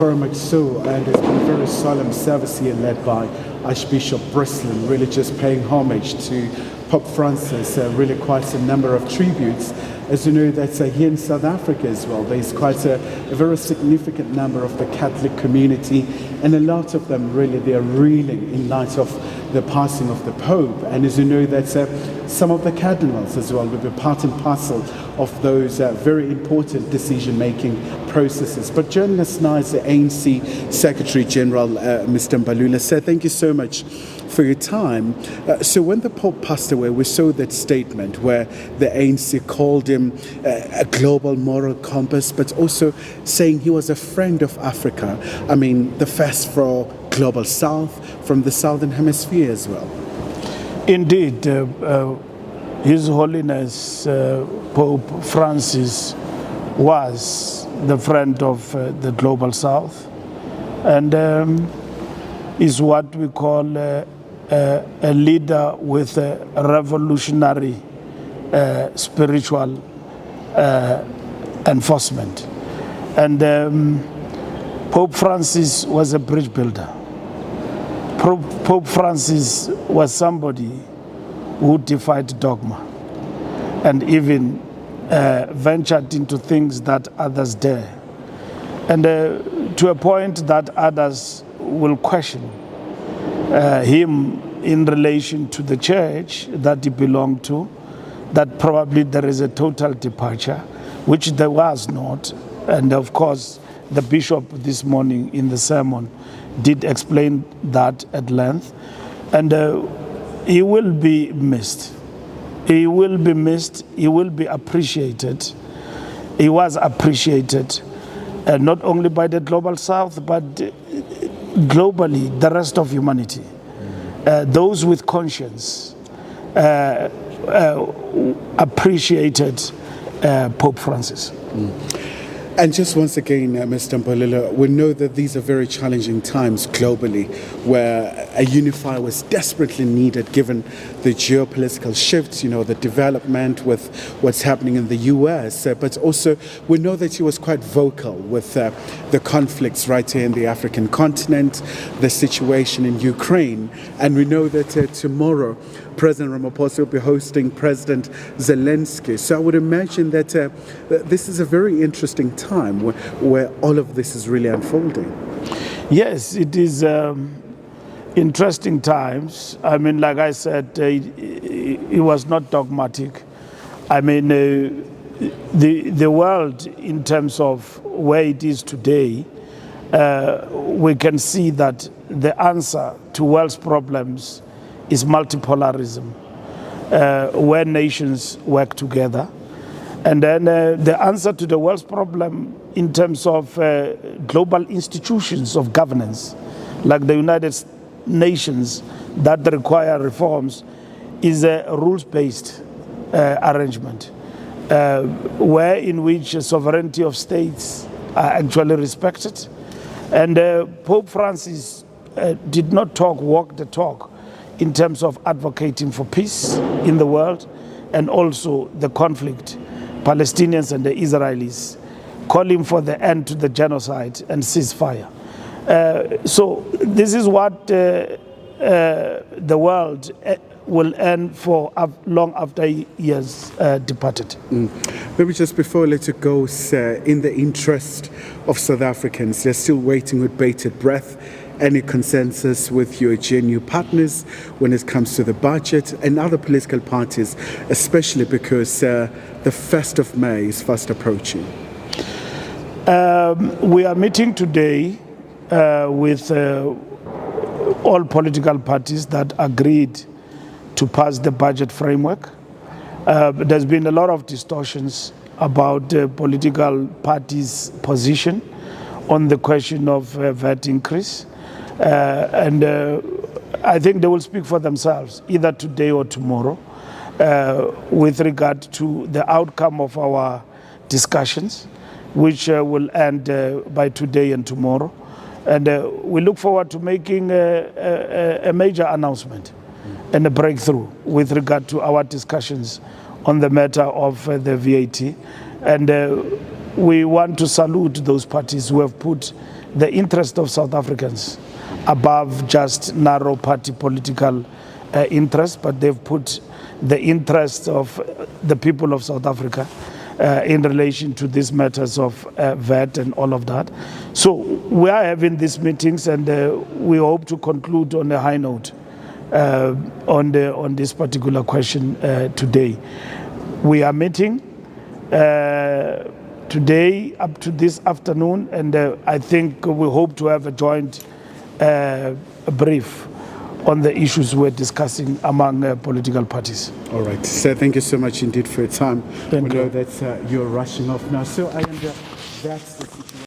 Very much so, and it's been a very solemn service here led by Archbishop Breslin, really just paying homage to Pope Francis, really quite a number of tributes. As you know, that's here in South Africa as well. There's quite a very significant number of the Catholic community, and a lot of them really, they're reeling in light of the passing of the Pope. And as you know, that's some of the cardinals as well will be part and parcel of those very important decision-making processes. But joining us now is the ANC Secretary General, Mr. Mbalula. Sir, thank you so much for your time. So when the Pope passed away, we saw that statement where the ANC called him a global moral compass, but also saying he was a friend of Africa. I mean, the first for Global South, from the Southern Hemisphere as well. Indeed, His Holiness Pope Francis was the friend of the Global South, and is what we call a leader with a revolutionary spiritual enforcement. And Pope Francis was a bridge builder. Pope Francis was somebody who defied dogma and even ventured into things that others dare. And to a point that others will question him in relation to the church that he belonged to, that probably there is a total departure, which there was not. And of course, the bishop this morning in the sermon did explain that at length. And he will be missed. He will be missed. He will be appreciated. He was appreciated not only by the Global South, but globally, the rest of humanity. Those with conscience appreciated Pope Francis. And just once again, Mr. Mbalula, we know that these are very challenging times globally, where a unifier was desperately needed given the geopolitical shifts, you know, the development with what's happening in the US, but also we know that he was quite vocal with the conflicts right here in the African continent, the situation in Ukraine, and we know that tomorrow President Ramaphosa will be hosting President Zelensky. So I would imagine that this is a very interesting time where all of this is really unfolding. Yes, it is interesting times. I mean, like I said, it was not dogmatic. I mean, the world, in terms of where it is today, we can see that the answer to world's problems is multipolarism, where nations work together. And then the answer to the world's problem in terms of global institutions of governance, like the United Nations, that require reforms, is a rules-based arrangement, where in which sovereignty of states are actually respected. And Pope Francis did not walk the talk in terms of advocating for peace in the world, and also the conflict, Palestinians and the Israelis, calling for the end to the genocide and ceasefire. So this is what the world will end for long after he has departed. Maybe just before I let you go, sir, in the interest of South Africans, they're still waiting with bated breath. Any consensus with your GNU partners when it comes to the budget and other political parties, especially because the 1st of May is fast approaching? We are meeting today with all political parties that agreed to pass the budget framework. There's been a lot of distortions about political parties' position on the question of VAT increase. And I think they will speak for themselves, either today or tomorrow, with regard to the outcome of our discussions, which will end by today and tomorrow. And we look forward to making a major announcement and a breakthrough with regard to our discussions on the matter of the VAT. And we want to salute those parties who have put the interest of South Africans above just narrow party political interest, but they've put the interest of the people of South Africa in relation to these matters of VAT and all of that. So we are having these meetings, and we hope to conclude on a high note on this particular question today. We are meeting today up to this afternoon, and I think we hope to have a joint brief on the issues we're discussing among political parties. All right. Sir, thank you so much indeed for your time. Thank we know you. that you're rushing off now. So I that's the situation.